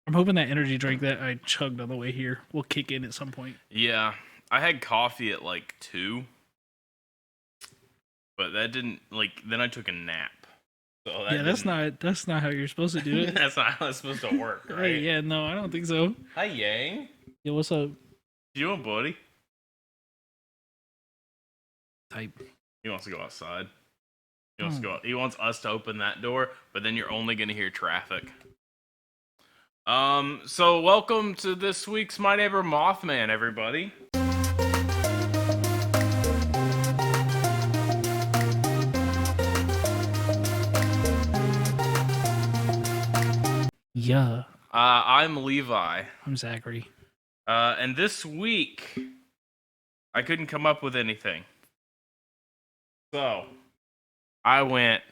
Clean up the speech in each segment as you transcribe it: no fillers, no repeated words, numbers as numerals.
I'm hoping that energy drink that I chugged on the way here will kick in at some point. Yeah, I had coffee at like 2, but that didn't then I took a nap. So that that's not how you're supposed to do it. that's not how it's supposed to work, right? Yeah, no, I don't think so. Hi, Yang. Yo, what's up? You and buddy? Type. He wants to go outside. He wants to go. He wants us to open that door, but then you're only gonna hear traffic. So welcome to this week's My Neighbor Mothman, everybody. Yeah. I'm Levi. I'm Zachary. And this week, I couldn't come up with anything. So, I went,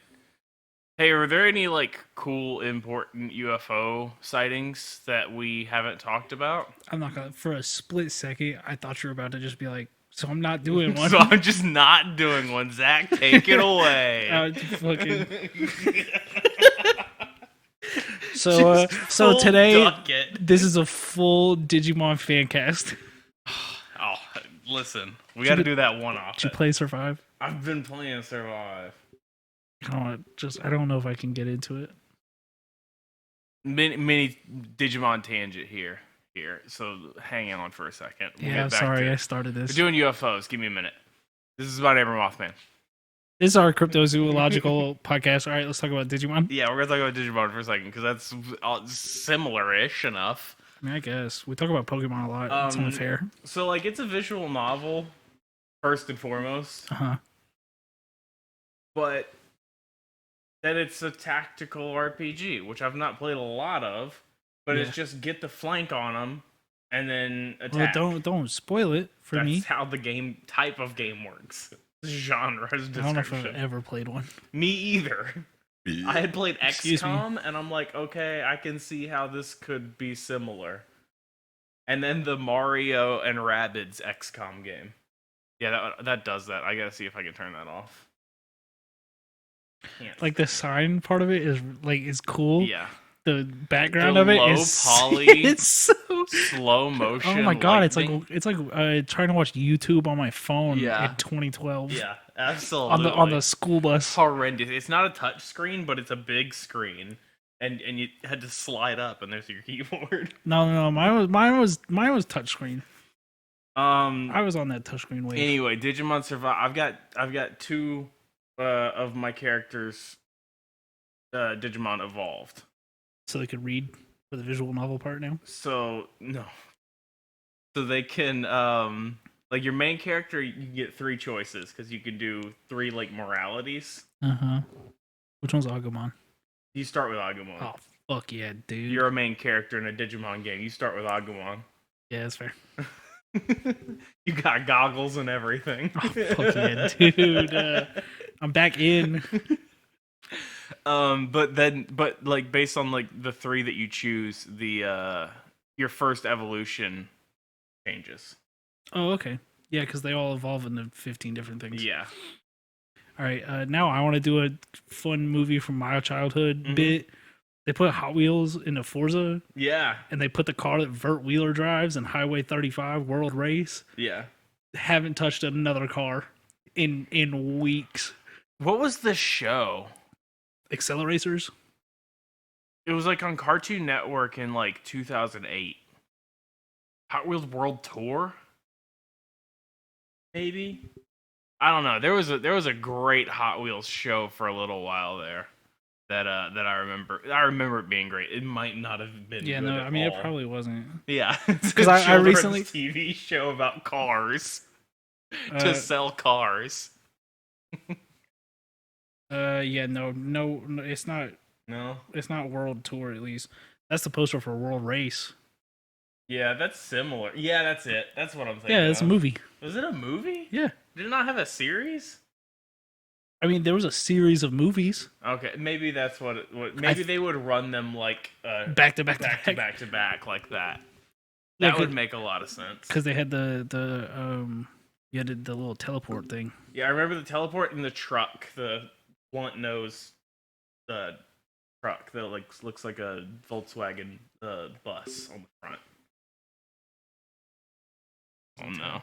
hey, are there any, cool, important UFO sightings that we haven't talked about? I'm not gonna, for a split second, I thought you were about to just be like, so I'm not doing one. So I'm just not doing one. Zach, take it away. So today, this is a full Digimon fan cast. Oh, listen, we got to do that one off. Did you play Survive? I've been playing Survive. I don't know if I can get into it. Mini Digimon tangent here. So hang on for a second. I'm sorry, I started this. We're doing UFOs. Give me a minute. This is My Neighbor Mothman. This is our cryptozoological podcast. All right, let's talk about Digimon. Yeah, we're gonna talk about Digimon for a second because that's similar-ish enough. I mean, I guess we talk about Pokemon a lot. It's only fair. So, it's a visual novel first and foremost. But then it's a tactical RPG, which I've not played a lot of. But it's just get the flank on them and then attack. Well, don't spoil it for me. That's how the type of game works. Genre description. I don't know if I've ever played one. Me either. I had played XCOM, and I'm like, okay, I can see how this could be similar. And then the Mario and Rabbids XCOM game. Yeah, that does that. I gotta see if I can turn that off. Like the sign part of it is cool. Yeah. The background of it is poly. It's so slow motion. Oh my god, lightning. it's like trying to watch YouTube on my phone in 2012. Yeah, absolutely. On the school bus. Horrendous. It's not a touch screen, but it's a big screen, and you had to slide up, and there's your keyboard. No, mine was touchscreen. I was on that touchscreen wave. Anyway, Digimon Survive. I've got 2 of my characters Digimon evolved. So they could read for the visual novel part now? So, no. So they can, your main character, you can get 3 choices, because you can do 3, moralities. Which one's Agumon? You start with Agumon. Oh, fuck yeah, dude. You're a main character in a Digimon game. You start with Agumon. Yeah, that's fair. You got goggles and everything. Oh, fuck yeah, dude. I'm back in. But based on the 3 that you choose, the your first evolution changes. Oh, okay. Yeah, because they all evolve into 15 different things. Yeah. All right. Now I want to do a fun movie from my childhood bit. They put Hot Wheels into Forza. Yeah. And they put the car that Vert Wheeler drives in Highway 35 World Race. Yeah. Haven't touched another car in weeks. What was the show? Acceleracers? It was on Cartoon Network in 2008. Hot Wheels World Tour? Maybe? I don't know. There was a great Hot Wheels show for a little while there that I remember. I remember it being great. It might not have been. Yeah, good no, at I mean all. it probably wasn't. Yeah, because I recently TV show about cars to sell cars. Yeah, no, it's not. No, it's not World Tour. At least that's the poster for World Race. Yeah, that's similar. Yeah, that's it. That's what I'm thinking. Yeah, it's a movie. Was it a movie? Yeah. Did it not have a series? I mean, there was a series of movies. Okay, maybe that's what. Maybe they would run them back to back like that. That would make a lot of sense. Because they had the little teleport thing. Yeah, I remember the teleport in the truck, the blunt nose, the truck that looks like a Volkswagen bus on the front. Oh no.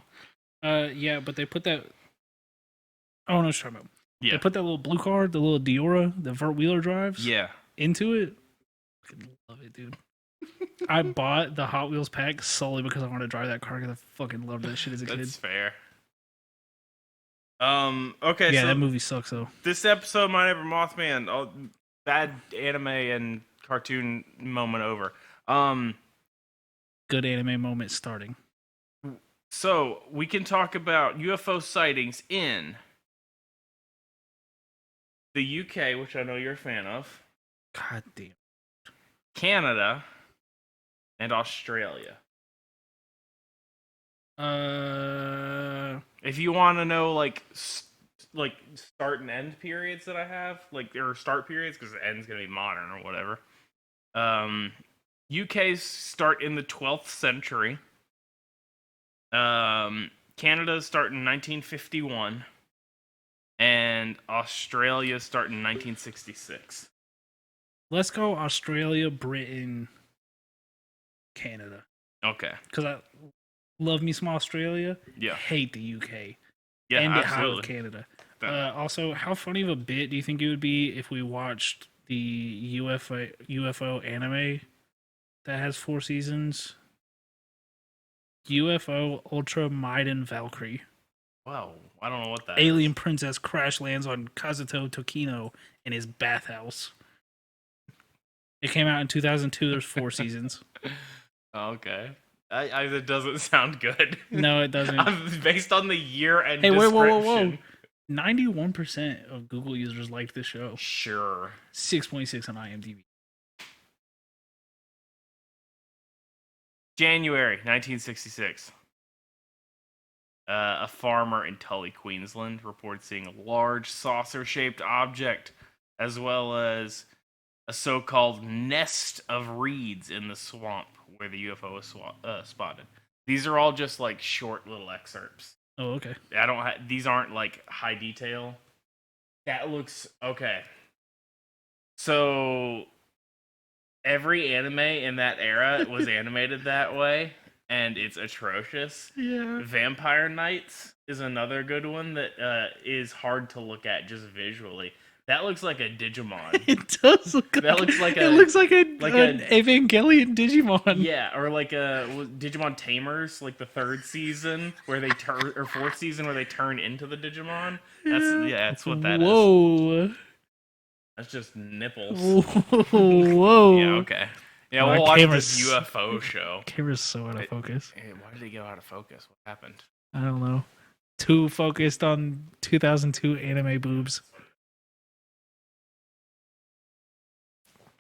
Yeah, but they put that. Oh no, talking about. Yeah. They put that little blue car, the little Diora, the Vert Wheeler drives. Yeah. Into it. I fucking love it, dude. I bought the Hot Wheels pack solely because I wanted to drive that car because I fucking loved that shit as a kid. That's fair. Okay. Yeah, so that movie sucks though. This episode, My Neighbor Mothman, bad anime and cartoon moment over. Good anime moment starting. So we can talk about UFO sightings in the UK, which I know you're a fan of, God damn. Canada, and Australia. If you want to know, like start and end periods that I have, or start periods because the end's gonna be modern or whatever. UK start in the 12th century. Canada start in 1951, and Australia start in 1966. Let's go Australia, Britain, Canada. Okay. Because I love me some Australia. Yeah. Hate the UK. Yeah, and it high absolutely. with Canada. Also, how funny of a bit do you think it would be if we watched the UFO anime that has 4 seasons? UFO Ultra Maiden Valkyrie. Wow, I don't know what that Alien is. princess crash lands on Kazuto Tokino in his bathhouse. It came out in 2002. There's 4 seasons. Okay. It doesn't sound good. No, it doesn't. Based on the year and hey, description. whoa. 91% of Google users liked this show. Sure. 6.6 on IMDb. January 1966. A farmer in Tully, Queensland, reports seeing a large saucer-shaped object, as well as a so-called nest of reeds in the swamp where the UFO was spotted. These are all just like short little excerpts. Oh, okay. These aren't like high detail. That looks okay. So every anime in that era was animated that way, and it's atrocious. Yeah. Vampire Knights is another good one that is hard to look at just visually. That looks like a Digimon. It does look. That looks like it looks like an Evangelion Digimon. Yeah, or like a Digimon Tamers, like the 3rd season where they turn, or 4th season where they turn into the Digimon. That's what that is. Whoa. That's just nipples. Whoa. Yeah, okay. Yeah, we'll watch this UFO show. Camera's so out of focus. Hey, why did it go out of focus? What happened? I don't know. Too focused on 2002 anime boobs.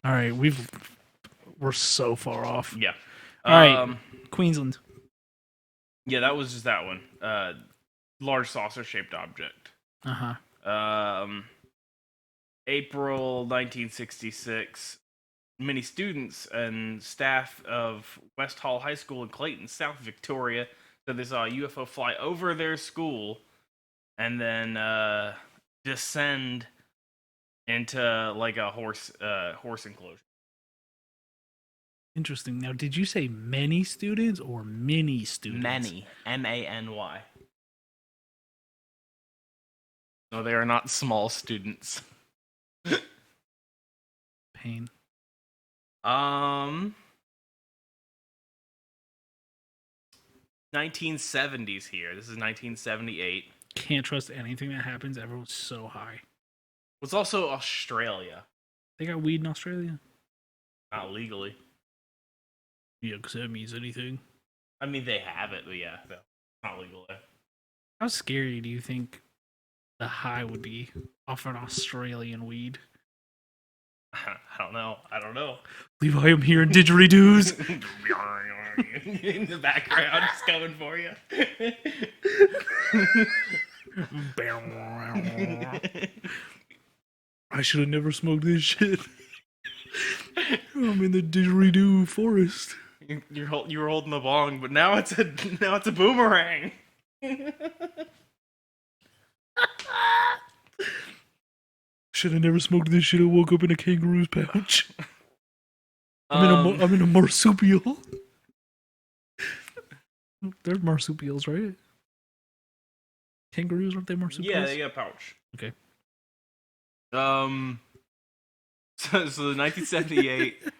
All right, we're so far off. Yeah. All right, Queensland. Yeah, that was just that one. Large saucer-shaped object. April 1966. Many students and staff of West Hall High School in Clayton, South Victoria, said they saw a UFO fly over their school and then descend into like a horse enclosure. Interesting. Now, did you say many students or many students? Many. MANY. No, they are not small students. Pain. 1970s here. This is 1978. Can't trust anything that happens. Everyone's so high. It's also Australia. They got weed in Australia? Not legally. Yeah, because that means anything. I mean, they have it, but yeah, no, not legally. How scary do you think the high would be off an Australian weed? I don't know. Levi, I'm here in didgeridoos. In the background, just coming for you. I should have never smoked this shit. I'm in the didgeridoo forest. You were holding the bong, but now it's a boomerang. shit, I never smoked this shit. I woke up in a kangaroo's pouch. I'm in a marsupial. They're marsupials, right? Kangaroos, aren't they marsupials? Yeah, they got a pouch. Okay. So the 1978, a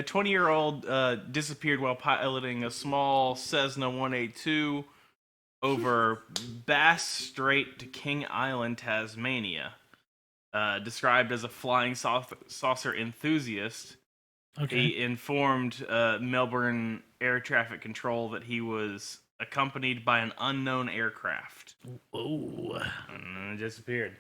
20-year-old disappeared while piloting a small Cessna 182 over Bass Strait to King Island, Tasmania. Described as a flying saucer enthusiast, Okay. he informed Melbourne Air Traffic Control that he was accompanied by an unknown aircraft. Whoa. And then it disappeared.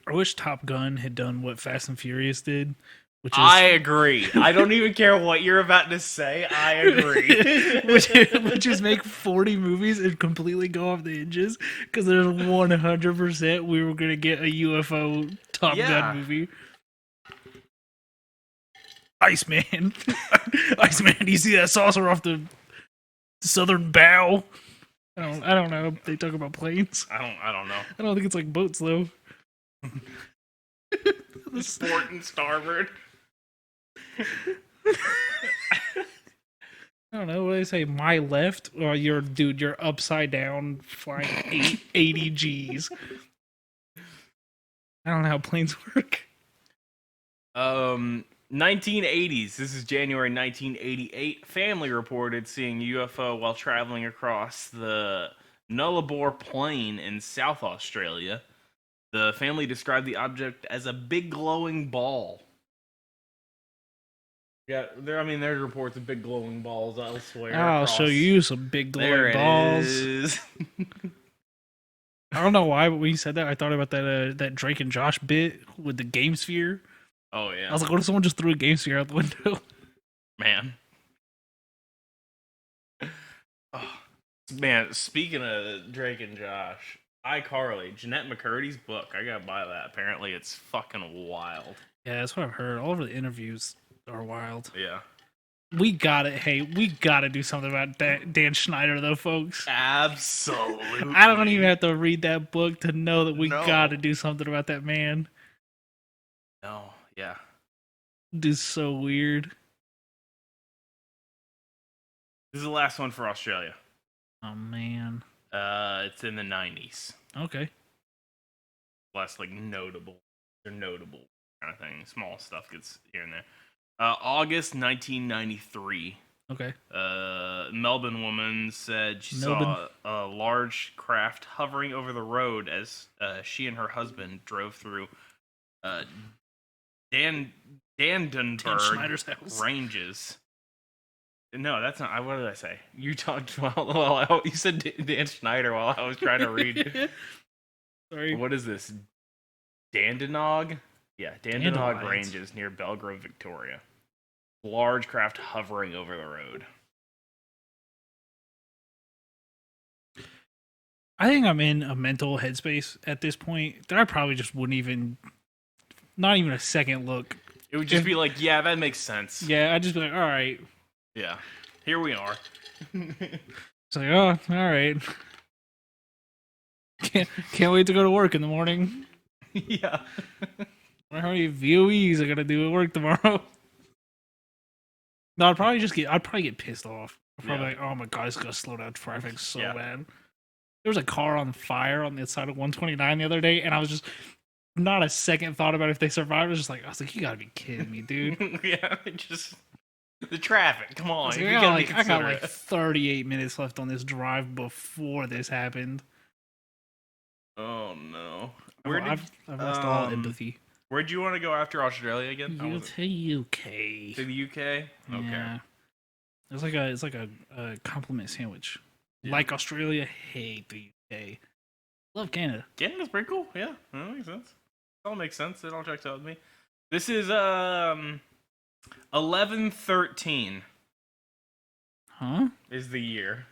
I wish Top Gun had done what Fast and Furious did, which is I agree. I don't even care what you're about to say. I agree. which is make 40 movies and completely go off the hinges because there's 100% we were gonna get a UFO Top Gun movie. Iceman, Iceman, do you see that saucer off the southern bow? I don't know. They talk about planes. I don't know. I don't think it's like boats though. Port and starboard. I don't know what do they say. My left, or you're upside down flying 80 G's. I don't know how planes work. 1980s. This is January 1988. Family reported seeing UFO while traveling across the Nullarbor Plain in South Australia. The family described the object as a big glowing ball. Yeah, there's reports of big glowing balls elsewhere. I'll show you some big glowing balls. Is. I don't know why, but when you said that, I thought about that Drake and Josh bit with the game sphere. Oh yeah. I was like, what if someone just threw a game sphere out the window? Man. Oh, man, speaking of Drake and Josh, iCarly, Jeanette McCurdy's book. I gotta buy that. Apparently, it's fucking wild. Yeah, that's what I've heard. All of the interviews are wild. Yeah. We gotta do something about Dan Schneider, though, folks. Absolutely. I don't even have to read that book to know that we gotta do something about that man. No, yeah. This is so weird. This is the last one for Australia. Oh, man. It's in the 90s. Okay. Less, notable. They're notable kind of thing. Small stuff gets here and there. August 1993. Okay. Melbourne woman said she saw a large craft hovering over the road as she and her husband drove through Dandenberg ranges. No, that's not. What did I say? You talked you said Dan Schneider while I was trying to read. Sorry. What is this? Dandenong? Yeah, Dandenong Ranges near Belgrove, Victoria. Large craft hovering over the road. I think I'm in a mental headspace at this point that I probably just wouldn't even, not even a second look. It would just be like, yeah, that makes sense. Yeah, I'd just be like, all right. Yeah, here we are. It's like, oh, all right. Can't wait to go to work in the morning. Yeah. I wonder how many VOEs I gotta do at work tomorrow. No, I'd probably get pissed off. I'd probably like, oh my god, it's gonna slow down traffic so bad. There was a car on fire on the side of 129 the other day, and I was just not a second thought about if they survived. I was like, you gotta be kidding me, dude. Yeah, just the traffic. Come on, I got like 38 minutes left on this drive before this happened. Oh no. I've lost all empathy. Where'd you want to go after Australia again? To UK. To the UK? Okay. Yeah. It's like a compliment sandwich. Yeah. Like Australia, hate the UK. Love Canada. Canada's pretty cool. Yeah, that makes sense. It all makes sense. It all checks out with me. This is 1113. Huh? Is the year.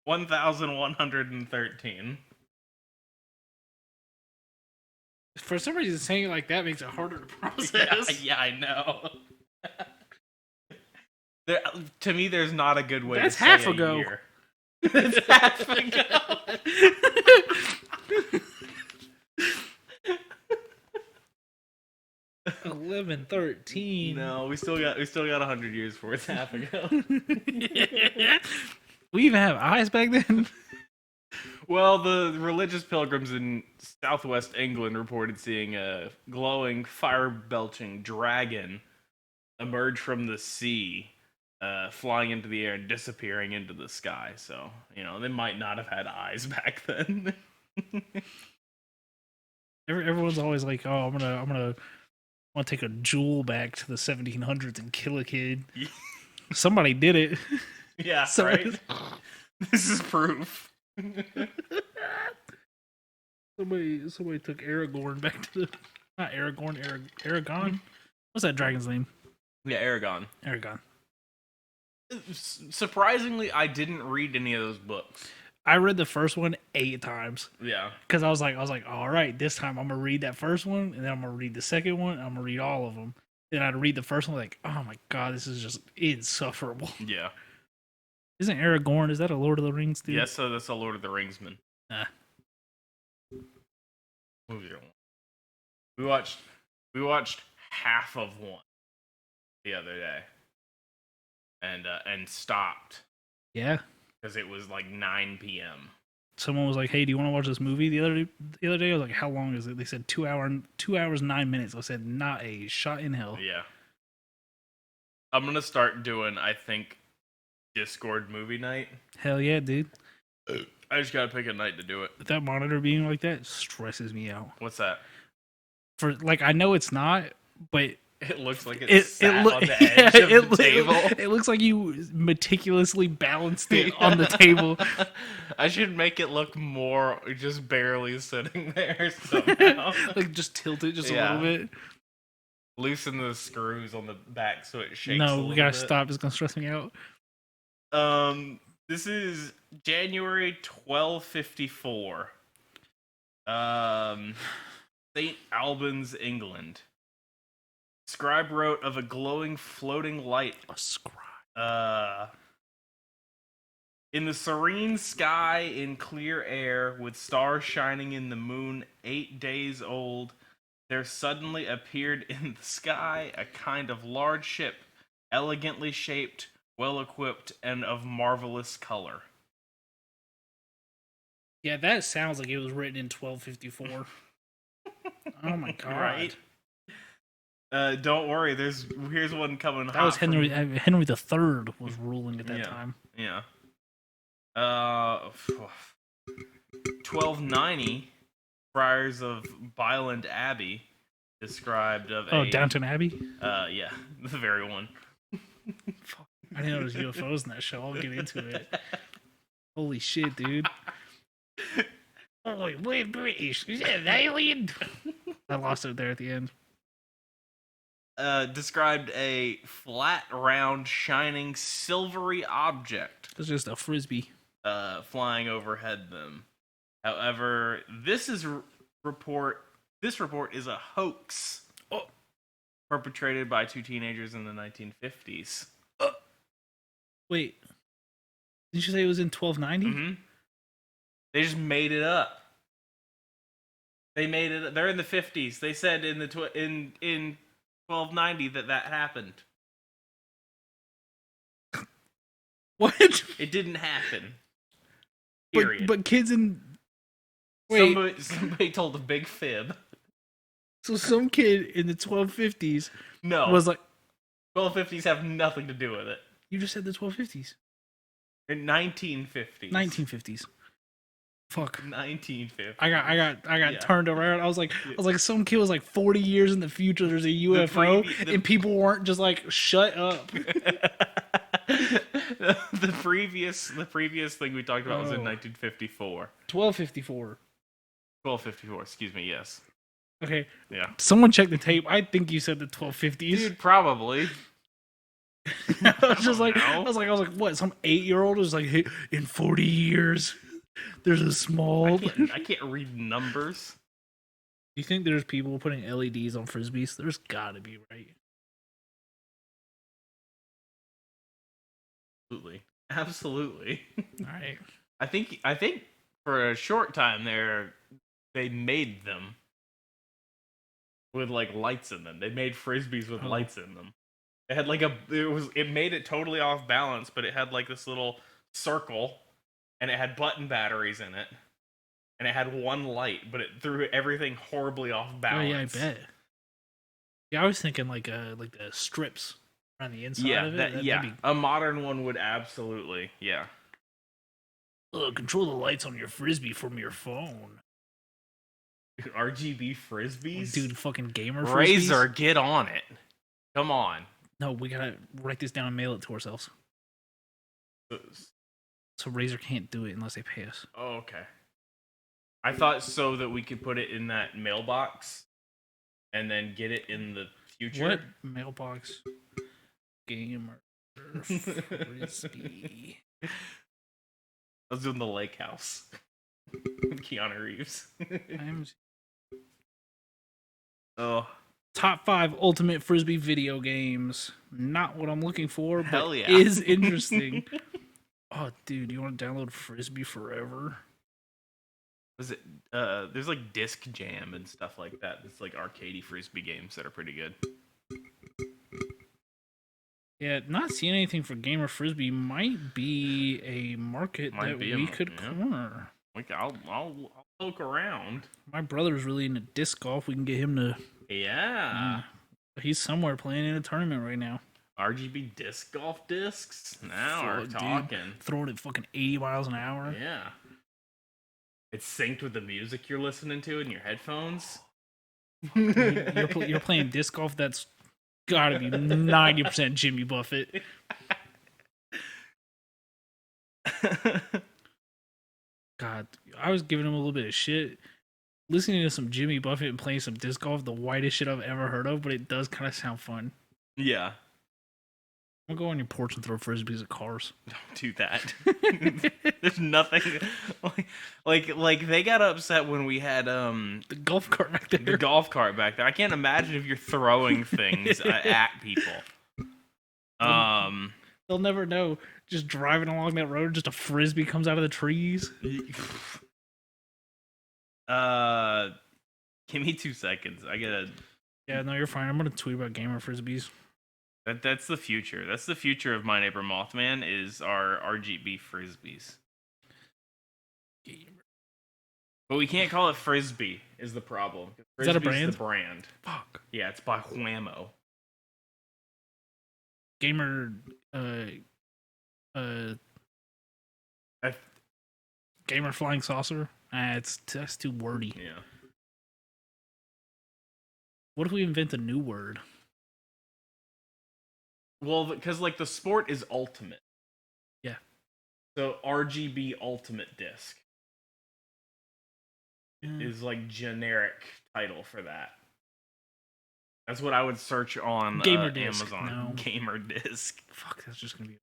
1113. For some reason, saying it like that makes it harder to process. Yeah, I know. To me, there's not a good way to say half a ago. year. That's half ago. 11, 13. No, we still got 100 years before it's half ago. We even have eyes back then. Well, the religious pilgrims in southwest England reported seeing a glowing, fire-belching dragon emerge from the sea, flying into the air and disappearing into the sky. So, they might not have had eyes back then. Everyone's always like, "Oh, I'm gonna want to take a jewel back to the 1700s and kill a kid." Somebody did it. Yeah, right. This is proof. Somebody took Aragorn back to the not Aragorn, Aragon. What's that dragon's name? Yeah, Aragon. Aragon. Surprisingly, I didn't read any of those books. I read the first one 8 times. Yeah. Because I was like, all right, this time I'm gonna read that first one, and then I'm gonna read the second one, and I'm gonna read all of them. Then I'd read the first one, like, oh my god, this is just insufferable. Yeah. Isn't Aragorn? Is that a Lord of the Rings dude? Yes, so that's a Lord of the Ringsman. Movie. We watched half of one the other day, and stopped. Yeah. Because it was like 9 p.m. Someone was like, "Hey, do you want to watch this movie?" The other day, I was like, "How long is it?" They said 2 hours 9 minutes. I said, "Not a shot in hell." Yeah. I'm gonna start doing, I think, Discord movie night. Hell yeah, dude. I just gotta pick a night to do it. That monitor being like that stresses me out. What's that? For like, I know it's not, but it looks like it's on the edge of the table. It looks like you meticulously balanced it on the table. I should make it look more just barely sitting there somehow. Like just tilt it just a little bit. Loosen the screws on the back so it shakes. No, we gotta stop. It's gonna stress me out. This is January 1254. St. Albans, England. Scribe wrote of a glowing, floating light. A scribe. In the serene sky, in clear air, with stars shining in the moon, 8 days old, there suddenly appeared in the sky a kind of large ship, elegantly shaped, well-equipped, and of marvelous color. Yeah, that sounds like it was written in 1254. Oh my god. Right? Don't worry, here's one coming. That was Henry III was ruling at that time. Yeah. 1290, Friars of Byland Abbey, described of Downton Abbey? Yeah, the very one. I didn't know there was UFOs in that show. I'll get into it. Holy shit, dude. Holy, we're British. Is that an alien? I lost it there at the end. Described a flat, round, shining, silvery object. It's just a frisbee. Flying overhead them. However, this report is a hoax. Perpetrated by 2 teenagers in the 1950s. Wait. Did you say it was in 1290? Mm-hmm. They just made it up. They made it. They're in the 50s. They said in 1290 that happened. What? It didn't happen. Period. But kids in... Wait. Somebody told a big fib. So some kid in the 1250s was like... 1250s have nothing to do with it. You just said the 1250s. In 1950s. 1950s. Fuck. 1950s. I got turned around. I was like, some kid was like 40 years in the future. There's a UFO, and people weren't just like, shut up. the previous thing we talked about was in 1954. 1254. 1254. Excuse me. Yes. Okay. Yeah. Someone check the tape. I think you said the 1250s. Dude, probably. I was like, what? Some 8-year-old was like, hey, in 40 years, there's a small. I can't read numbers. Do you think there's people putting LEDs on frisbees? There's gotta be, right? Absolutely. All right. I think for a short time there, they made them with like lights in them. They made frisbees with lights in them. It had like it made it totally off balance, but it had like this little circle, and it had button batteries in it, and it had one light, but it threw everything horribly off balance. Oh yeah, I bet. Yeah, I was thinking like the strips on the inside of it. A modern one would absolutely, yeah. Control the lights on your frisbee from your phone. RGB frisbees, dude, fucking gamer frisbees. Razor, get on it. Come on. No, we gotta write this down and mail it to ourselves. So Razor can't do it unless they pay us. Oh, okay. I thought so that we could put it in that mailbox and then get it in the future. What mailbox? Gamer frisbee. I was doing the lake house. Keanu Reeves. Oh. Top 5 ultimate frisbee video games. Not what I'm looking for, but hell yeah. Is interesting. Oh, dude, you want to download Frisbee Forever? Was it? There's like Disc Jam and stuff like that. It's like arcadey frisbee games that are pretty good. Yeah, not seeing anything for gamer frisbee might be a market we could corner. Like I'll look around. My brother's really into disc golf. We can get him to. Yeah. He's somewhere playing in a tournament right now. RGB disc golf discs? Now we're talking. Dude, throwing it fucking 80 miles an hour. Yeah. It's synced with the music you're listening to in your headphones. You're playing disc golf. That's gotta be 90% Jimmy Buffett. God, I was giving him a little bit of shit. Listening to some Jimmy Buffett and playing some disc golf, the whitest shit I've ever heard of, but it does kind of sound fun. Yeah. I'm gonna go on your porch and throw frisbees at cars. Don't do that. There's nothing like they got upset when we had the golf cart back there. The golf cart back there. I can't imagine if you're throwing things at people. They'll never know. Just driving along that road, just a frisbee comes out of the trees. Give me 2 seconds. I gotta. Yeah, no, you're fine. I'm gonna tweet about gamer frisbees. That's the future. That's the future of My Neighbor Mothman is our RGB frisbees. But we can't call it frisbee. Is the problem? Is that a brand? The brand. Fuck. Yeah, it's by Whammo. Gamer. Gamer flying saucer. That's too wordy. Yeah. What if we invent a new word? Well, because like the sport is ultimate. Yeah. So RGB ultimate disc is like generic title for that. That's what I would search on Gamer disc. Amazon. No. Gamer disc. Fuck, that's just gonna be.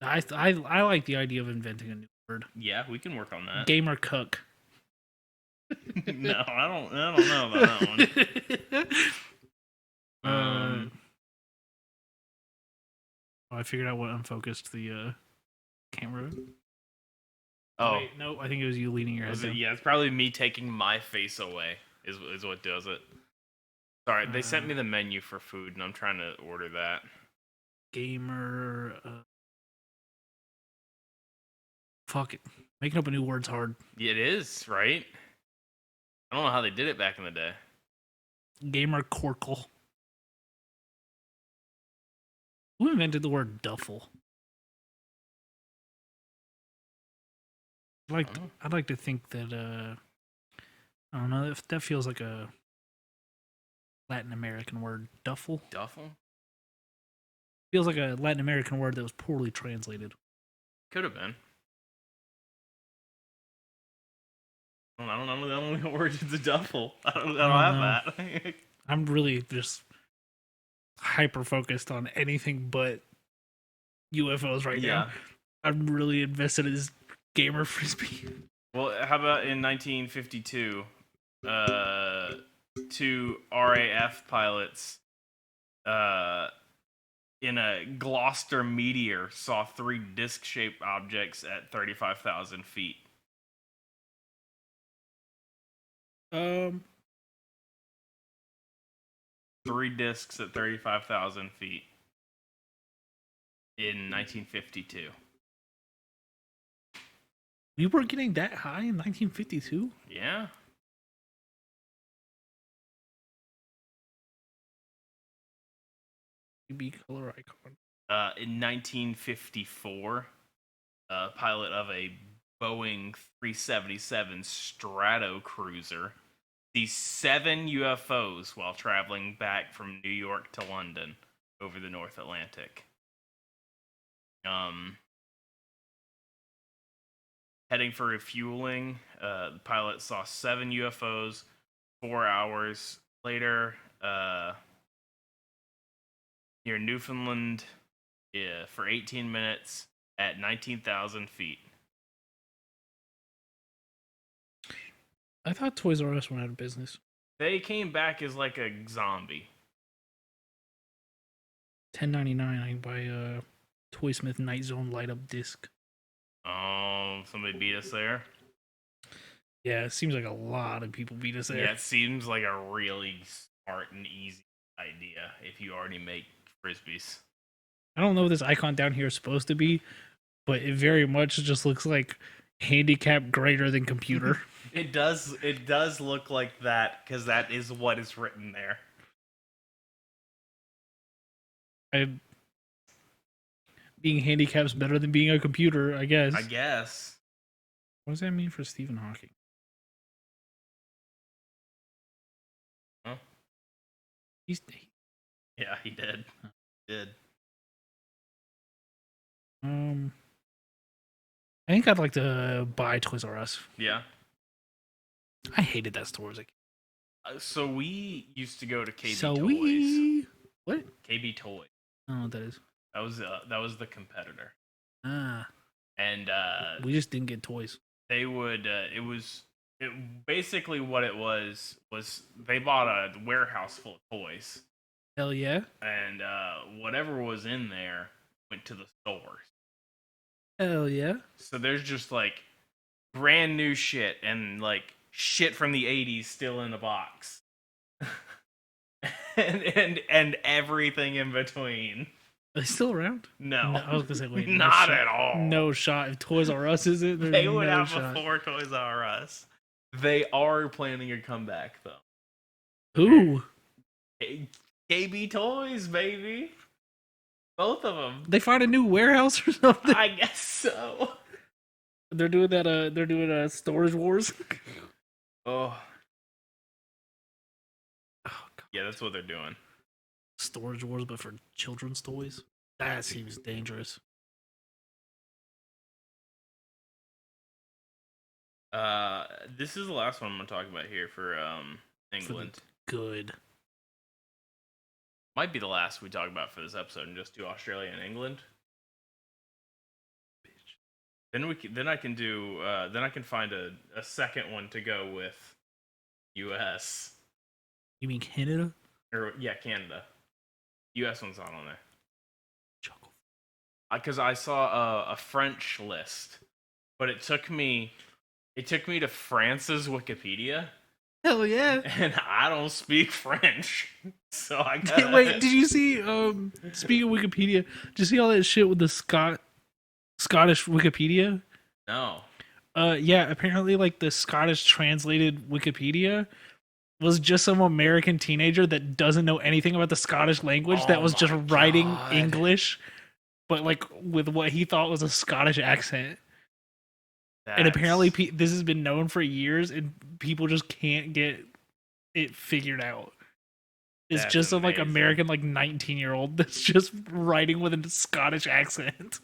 I like the idea of inventing a new word. Yeah, we can work on that. Gamer cook. No, I don't know about that one. I figured out what unfocused the camera. Oh. Wait, no, I think it was you leaning your head down. Yeah, it's probably me taking my face away is what does it. Sorry, they sent me the menu for food and I'm trying to order that. Gamer fuck it. Making up a new word's hard. Yeah, it is, right? I don't know how they did it back in the day. Gamer Corkle. Who invented the word duffel? I'd like to think that I don't know, if that feels like a Latin American word. Duffel? Duffel? Feels like a Latin American word that was poorly translated. Could have been. I don't know the only word is a duffel. I don't have that. I'm really just hyper focused on anything but UFOs right now. I'm really invested in this gamer frisbee. Well, how about in 1952, 2 RAF pilots in a Gloucester meteor saw 3 disc-shaped objects at 35,000 feet. Um, 3 discs at 35,000 feet in 1952. we were getting that high in 1952. Yeah. UV color icon. In 1954, a pilot of a Boeing 377 Stratocruiser sees 7 UFOs while traveling back from New York to London over the North Atlantic. Heading for refueling, the pilot saw 7 UFOs 4 hours later near Newfoundland for 18 minutes at 19,000 feet. I thought Toys R Us went out of business. They came back as like a zombie. $10.99. I can buy a Toy Smith Night Zone light up disc. Oh, somebody beat us there. Yeah, it seems like a lot of people beat us there. Yeah, it seems like a really smart and easy idea if you already make frisbees. I don't know what this icon down here is supposed to be, but it very much just looks like handicap greater than computer. It does look like that because that is what is written there. Being handicap's better than being a computer, I guess. I guess. What does that mean for Stephen Hawking? Huh? Yeah, he did. Did. I think I'd like to buy Toys R Us. Yeah. I hated that store as a kid. So we used to go to KB So Toys. What? KB Toys. I don't know what that is. That was the competitor. Ah. And we just didn't get toys. They would basically what it was they bought a warehouse full of toys. Hell yeah. And whatever was in there went to the stores. Hell yeah. So there's just like brand new shit and like shit from the 80s still in a box. and everything in between. Are they still around? No. I was gonna say, wait, not at all. No shot. If Toys R Us is it, they would no have shot. before Toys R Us. They are planning a comeback though. Who? KB Toys, baby. Both of them. They find a new warehouse or something. I guess so. They're doing that. They're doing Storage Wars. Oh. Oh God. Yeah, that's what they're doing. Storage Wars, but for children's toys. That seems dangerous. This is the last one I'm gonna talk about here for England. Good. Might be the last we talk about for this episode, and just do Australia and England. Then I can do. Then I can find a second one to go with U.S. You mean Canada? Or yeah, Canada. U.S. one's not on there. Chuckle. Because I saw a French list, but it took me to France's Wikipedia. Hell yeah! And I don't speak French, so I got. Wait, did you see? Speaking of Wikipedia, did you see all that shit with the Scottish Wikipedia? No. Yeah. Apparently, like the Scottish translated Wikipedia was just some American teenager that doesn't know anything about the Scottish language that was just writing English, but like with what he thought was a Scottish accent. And apparently this has been known for years and people just can't get it figured out. It's just some like American like 19-year-old that's just writing with a Scottish accent.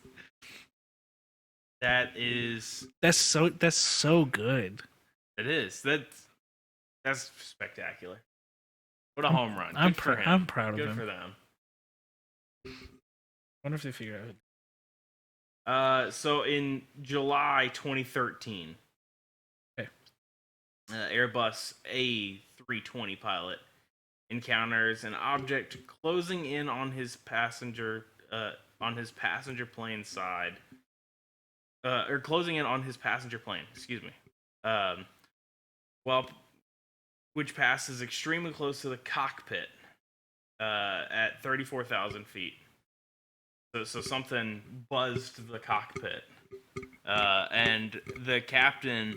That's so good. It is. That's spectacular. What a home run. I'm proud of him. Good for them. Wonder if they figure out. So in July 2013, okay. Airbus A320 pilot encounters an object closing in on his passenger plane side, or closing in on his passenger plane. Excuse me. Well, which passes extremely close to the cockpit at 34,000 feet. So something buzzed the cockpit, and the captain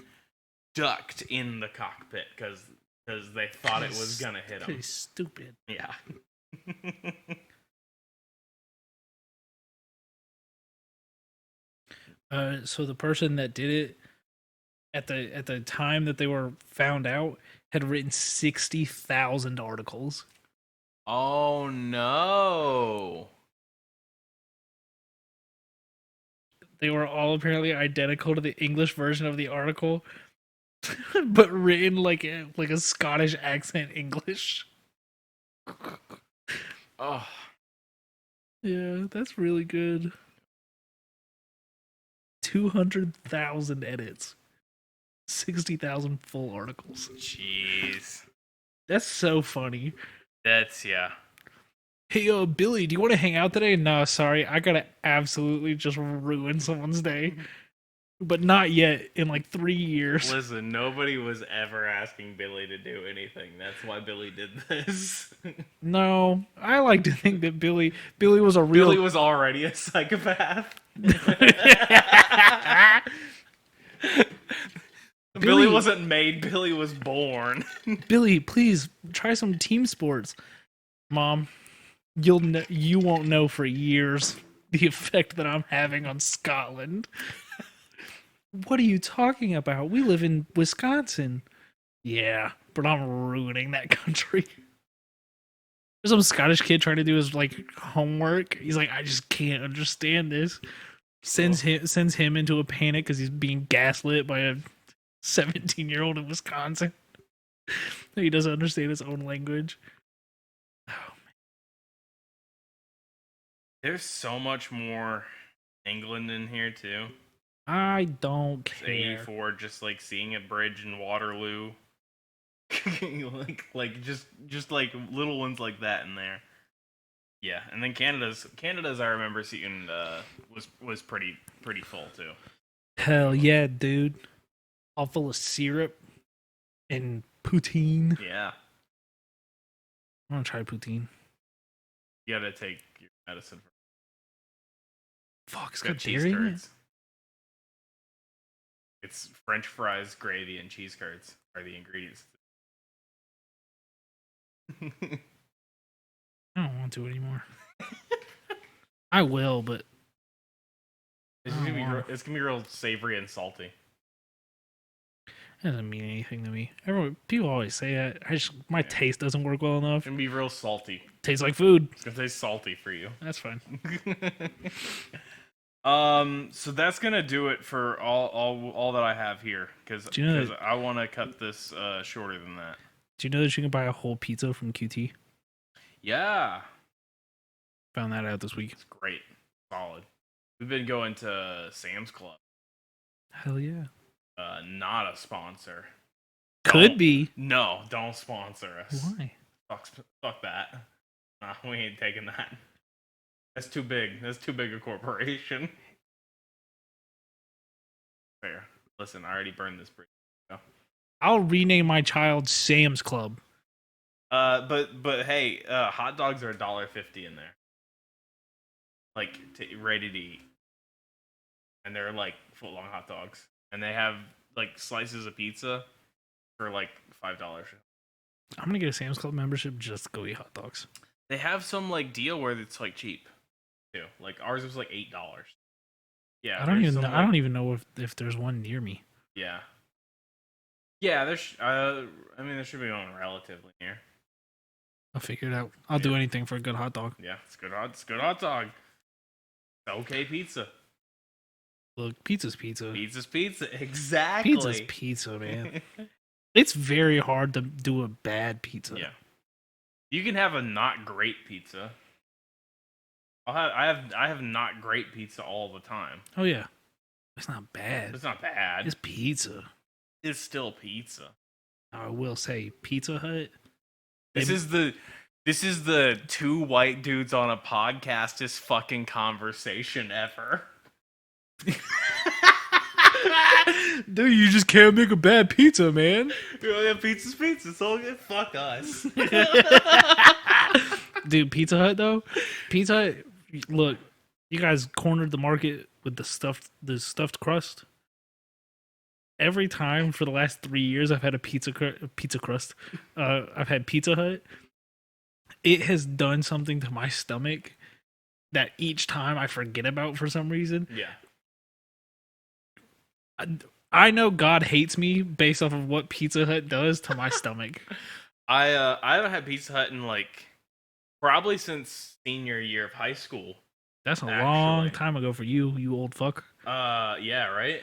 ducked in the cockpit because they thought it was gonna hit him. Pretty stupid. Yeah. So the person that did it at the time that they were found out had written 60,000 articles. Oh no. They were all apparently identical to the English version of the article, but written like a Scottish accent English. Oh. Yeah, that's really good. 200,000 edits. 60,000 full articles. Jeez. That's so funny. That's, yeah. Hey, Billy, do you want to hang out today? No, sorry. I gotta absolutely just ruin someone's day. But not yet, in like 3 years. Listen, nobody was ever asking Billy to do anything. That's why Billy did this. No, I like to think that Billy was a real... Billy was already a psychopath. Billy wasn't made, Billy was born. Billy, please try some team sports. Mom, you won't know for years the effect that I'm having on Scotland. What are you talking about? We live in Wisconsin. Yeah, but I'm ruining that country. There's some Scottish kid trying to do his like homework. He's like, I just can't understand this. Sends him into a panic because he's being gaslit by a 17-year-old in Wisconsin. He doesn't understand his own language. Oh man. There's so much more England in here too. I don't care. 84, just like seeing a bridge in Waterloo. like just like little ones like that in there. Yeah, and then Canada's I remember seeing was pretty full too. Hell yeah, dude. All full of syrup and poutine. Yeah. I want to try poutine. You gotta take your medicine. Fuck, it's got dairy in it? It's French fries, gravy, and cheese curds are the ingredients. I don't want to anymore. I will, but It's gonna be real savory and salty. it doesn't mean anything to me. People always say that. My taste doesn't work well enough. It's gonna be real salty. Tastes like food. It's gonna taste salty for you. That's fine. So that's gonna do it for all that I have here because I want to cut this shorter than that. Do you know that you can buy a whole pizza from QT? Yeah, found that out this week. It's great, solid. We've been going to Sam's Club. Hell yeah. Not a sponsor. Could be. No, don't sponsor us. Why? Fuck that. Nah, we ain't taking that. That's too big. That's too big a corporation. Fair. Listen, I already burned this bridge. So. I'll rename my child Sam's Club. But hey, hot dogs are $1.50 in there. Like ready to eat. And they're like foot-long hot dogs. And they have like slices of pizza for like $5. I'm gonna get a Sam's Club membership just to go eat hot dogs. They have some like deal where it's like cheap too. Like ours was like $8. Yeah, I don't even know if there's one near me. Yeah. Yeah, there's. I mean, there should be one relatively near. I'll figure it out. I'll do anything for a good hot dog. Yeah, it's good. It's good hot dog. Okay, pizza. Look, pizza's pizza. Pizza's pizza. Exactly. Pizza's pizza, man. It's very hard to do a bad pizza. Yeah. You can have a not great pizza. I have not great pizza all the time. Oh yeah. It's not bad. It's not bad. It's pizza. It's still pizza. I will say Pizza Hut This is the two white dudes on a podcastest fucking conversation ever. Dude, you just can't make a bad pizza, man. Yeah, pizza's pizza. It's all good. Fuck us. Dude, Pizza Hut though. Pizza Hut, look, you guys cornered the market with the stuffed crust. Every time for the last 3 years I've had a pizza crust. I've had Pizza Hut. It has done something to my stomach that each time I forget about for some reason. Yeah. I know God hates me based off of what Pizza Hut does to my stomach. I haven't had Pizza Hut in like probably since senior year of high school. That's a long time ago for you, you old fuck. Yeah, right?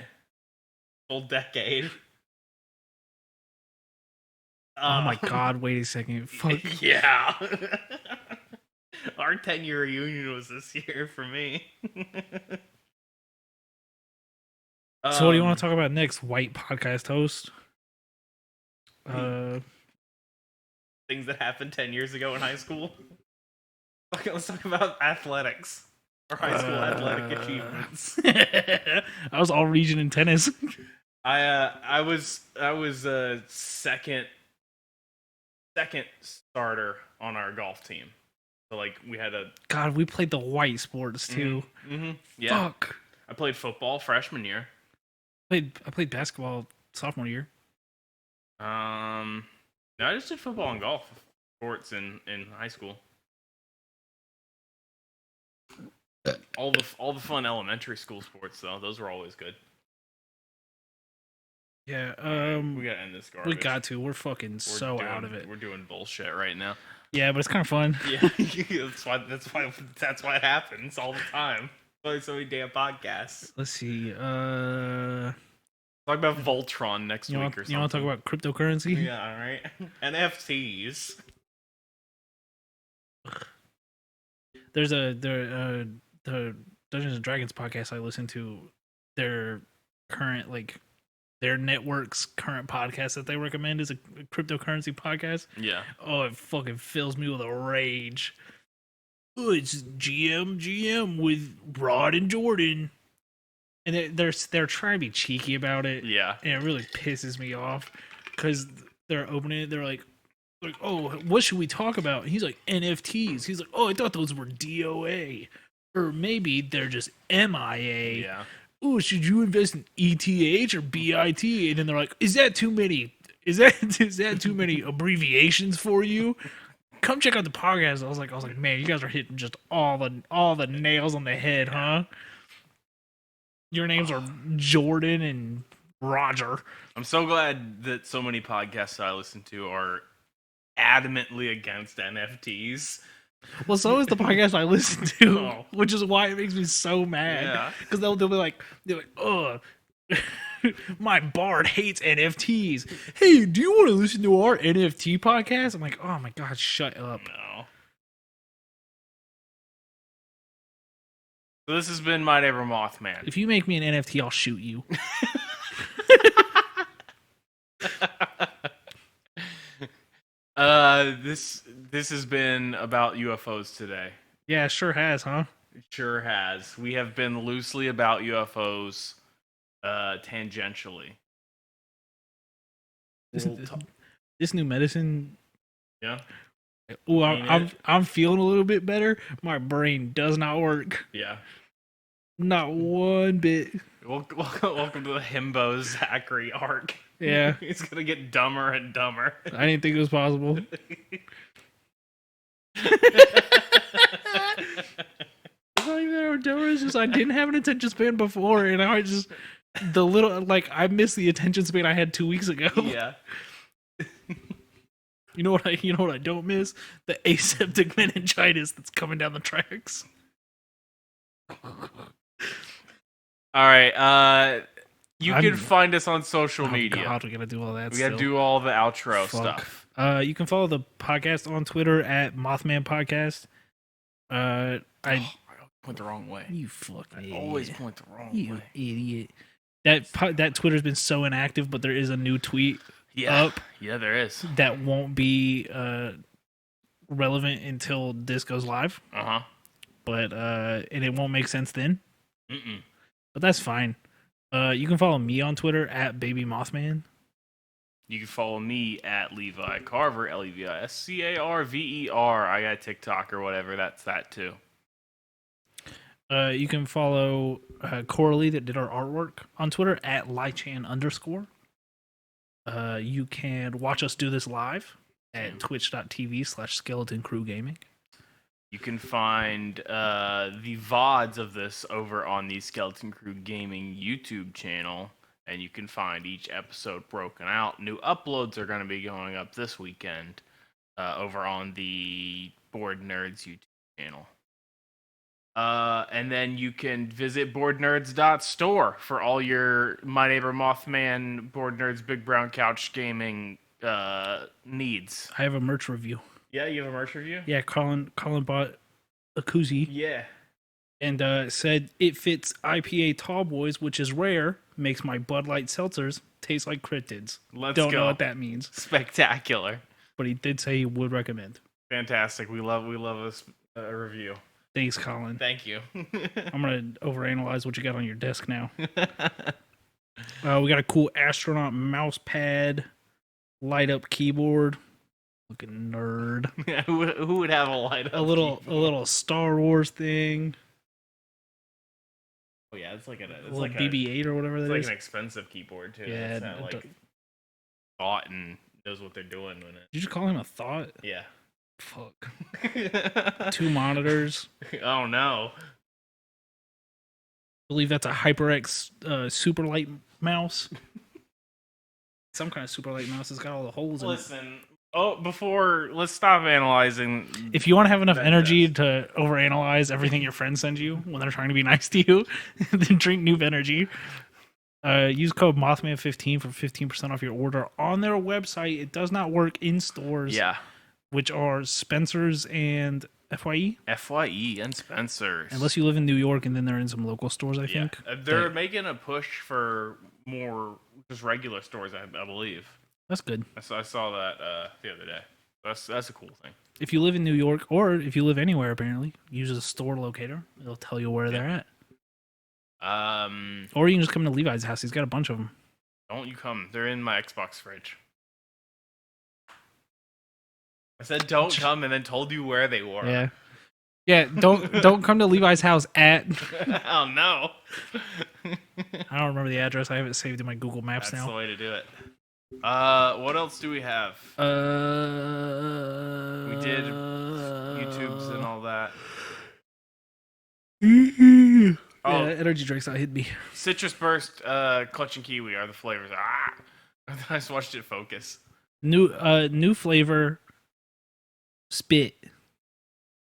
Full decade. Oh my god, wait a second. Fuck. Yeah. Our 10-year reunion was this year for me. So what do you want to talk about next, white podcast host? Things that happened 10 years ago in high school. Okay, let's talk about athletics. Or high school athletic achievements. I was all region in tennis. I was second starter on our golf team. So like we had a God, we played the white sports too. Mm-hmm. Yeah. Fuck. I played football freshman year. I played basketball sophomore year. No, I just did football and golf sports in high school. All the fun elementary school sports though, those were always good. Yeah, we gotta end this garbage. We got to. We're fucking out of it. We're doing bullshit right now. Yeah, but it's kind of fun. Yeah, that's why it happens all the time. Like so many damn podcasts. Let's see. Talk about Voltron next week or something. You want to talk about cryptocurrency? Yeah, all right. NFTs. There's the Dungeons and Dragons podcast I listen to. Their current their network's current podcast that they recommend is a cryptocurrency podcast. Yeah. Oh, it fucking fills me with a rage. Oh, it's GM with Rod and Jordan. And they're trying to be cheeky about it. Yeah. And it really pisses me off because they're opening it. They're like, oh, what should we talk about? And he's like, NFTs. He's like, oh, I thought those were DOA. Or maybe they're just MIA. Yeah. Oh, should you invest in ETH or BIT? And then they're like, is that too many? Is that too many abbreviations for you? Come check out the podcast. I was like, man, you guys are hitting just all the nails on the head, huh? Your names are Jordan and Roger. I'm so glad that so many podcasts I listen to are adamantly against NFTs. Well, so is the podcast I listen to, which is why it makes me so mad. Because they'll be like, oh, my Bard hates NFTs. Hey, do you want to listen to our NFT podcast? I'm like, oh my god, shut up. No. So this has been My Neighbor Mothman. If you make me an NFT, I'll shoot you. This has been about UFOs today. Yeah, it sure has, huh? It sure has. We have been loosely about UFOs, tangentially. This new medicine. Yeah. Oh, I'm feeling a little bit better. My brain does not work. Yeah. Not one bit. Welcome to the Himbo Zachary arc. Yeah. It's gonna get dumber and dumber. I didn't think it was possible. It's not even that I'm dumber. It's just I didn't have an attention span before, and I just I missed the attention span I had 2 weeks ago. Yeah. You know what I don't miss? The aseptic meningitis that's coming down the tracks. All right. You can find us on social media. God, we gotta do all that. We gotta do all the outro stuff. You can follow the podcast on Twitter at Mothman Podcast. I point the wrong way. You fucking idiot. Always point the wrong way. You idiot. That Twitter's been so inactive, but there is a new tweet up. Yeah, there is. That won't be relevant until this goes live. But and it won't make sense then. But that's fine. You can follow me on Twitter at Baby Mothman. You can follow me at Levi Carver, LeviScarver. I got TikTok or whatever. That's that too. You can follow Coralie that did our artwork on Twitter at Lychan_. You can watch us do this live at twitch.tv/Skeleton Crew Gaming. You can find the VODs of this over on the Skeleton Crew Gaming YouTube channel, and you can find each episode broken out. New uploads are going to be going up this weekend over on the Board Nerds YouTube channel. And then you can visit boardnerds.store for all your My Neighbor Mothman, Board Nerds, Big Brown Couch Gaming needs. I have a merch review. Yeah, you have a merch review? Yeah, Colin bought a koozie. Yeah. And said it fits IPA tall boys, which is rare, makes my Bud Light seltzers taste like cryptids. Don't know what that means. Spectacular. But he did say he would recommend. Fantastic. We love a review. Thanks, Colin. Thank you. I'm going to overanalyze what you got on your desk now. We got a cool astronaut mouse pad, light up keyboard. Looking nerd. Yeah, who would have a light up keyboard? A little Star Wars thing. Oh yeah, it's like a BB-8 or whatever that is. It's like an expensive keyboard too. Yeah, it's not like thought and knows what they're doing with it. Did you call him a thought? Yeah. Fuck. 2 monitors. Oh no. I believe that's a HyperX super light mouse. Some kind of super light mouse. It's got all the holes in it. Listen. Oh, let's stop analyzing. If you want to have enough energy to overanalyze everything your friends send you when they're trying to be nice to you, then drink Noob Energy. Use code Mothman15 for 15% off your order on their website. It does not work in stores. Yeah. Which are Spencer's and FYE. FYE and Spencer's. Unless you live in New York, and then they're in some local stores, I think. They're making a push for more just regular stores, I believe. That's good. I saw that the other day. That's a cool thing. If you live in New York, or if you live anywhere, apparently, use a store locator. It'll tell you where they're at. Or you can just come to Levi's house. He's got a bunch of them. Don't you come. They're in my Xbox fridge. I said don't come and then told you where they were. Yeah. Yeah, don't come to Levi's house at... Oh, no. I don't remember the address. I have it saved in my Google Maps now. That's the way to do it. What else do we have? We did YouTubes and all that. Yeah, energy drinks not hit me. Citrus Burst, Clutch and Kiwi are the flavors. I just watched it focus. New flavor, spit.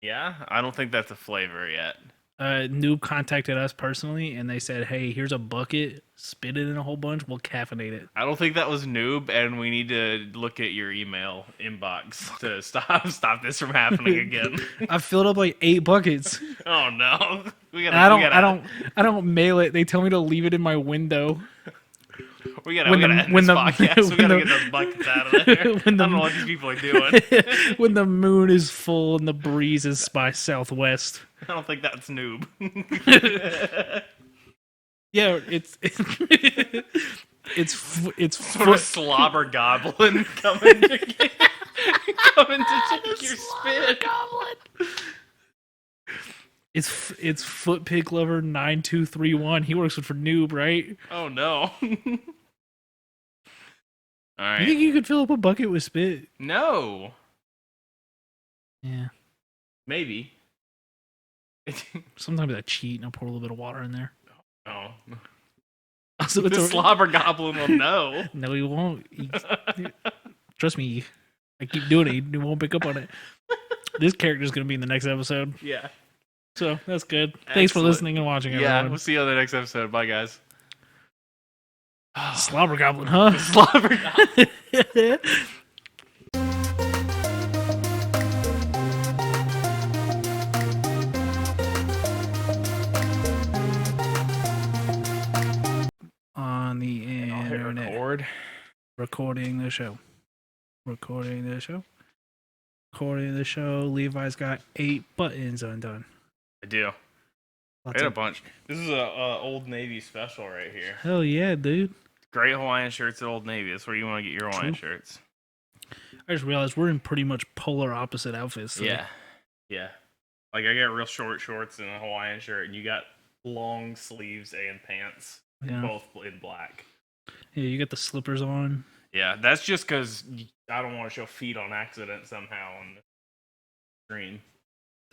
Yeah? I don't think that's a flavor yet. Noob contacted us personally, and they said, hey, here's a bucket, spit it in a whole bunch, we'll caffeinate it. I don't think that was Noob, and we need to look at your email inbox to stop this from happening again. I filled up like 8 buckets. Oh, no. I don't mail it. They tell me to leave it in my window. We gotta end this podcast. We gotta get those buckets out of there. I don't know what these people are doing. When the moon is full and the breeze is by southwest. I don't think that's Noob. Yeah, it's sort of slobber goblin coming to take your spit. Goblin. It's Foot Pig Lover 9231. He works for Noob, right? Oh no. All right. You think you could fill up a bucket with spit? No. Yeah. Maybe. Sometimes I cheat and I pour a little bit of water in there. Oh. Also, the slobber goblin will know. No, he won't. Trust me. I keep doing it. He won't pick up on it. This character's going to be in the next episode. Yeah. So, that's good. Excellent. Thanks for listening and watching, everyone. Yeah, we'll see you on the next episode. Bye, guys. Slobber Goblin, huh? Slobber Goblin. On the internet. Record. Recording the show. According to the show, Levi's got 8 buttons undone. I do. I Lots got a of bunch. This is a Old Navy special right here. hell yeah, dude. Great Hawaiian shirts at Old Navy. That's where you want to get your Hawaiian shirts. I just realized we're in pretty much polar opposite outfits. Today. Yeah. Yeah. Like, I got real short shorts and a Hawaiian shirt, and you got long sleeves and pants, both in black. Yeah, you got the slippers on. Yeah, that's just because I don't want to show feet on accident somehow on the screen.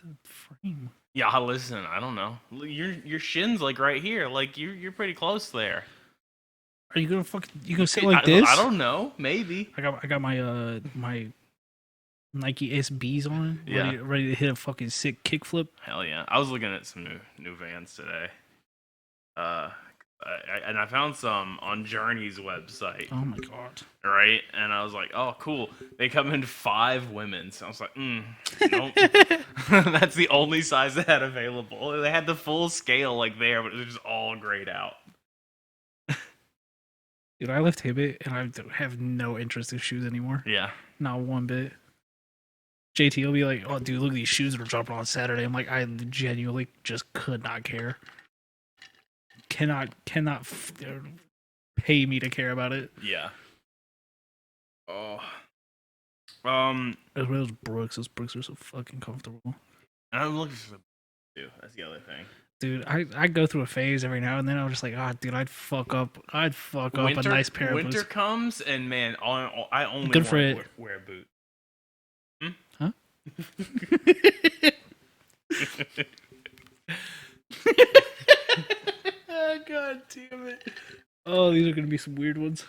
The frame. Yeah, listen, I don't know. Your shin's like right here. Like you're pretty close there. Are you gonna sit like this? I don't know. Maybe. I got my my Nike SBs on. Ready to hit a fucking sick kickflip. Hell yeah! I was looking at some new Vans today. And I found some on Journey's website. Oh my god! Right, and I was like, "Oh, cool." They come in 5 women's. I was like, "Nope." That's the only size they had available. They had the full scale like there, but it was just all grayed out. Dude, I left Hibbett, and I have no interest in shoes anymore. Yeah, not one bit. JT will be like, "Oh, dude, look at these shoes that are dropping on Saturday." I'm like, I genuinely just could not care. Cannot pay me to care about it. Yeah. Oh. As well as Brooks. Those Brooks are so fucking comfortable. And I'm looking for some too. That's the other thing. Dude, I go through a phase every now and then. I'm just like, dude, I'd fuck up a nice pair of boots. Winter comes, and man, I only good want for it. To wear a boot. Huh? God damn it. Oh, these are gonna be some weird ones.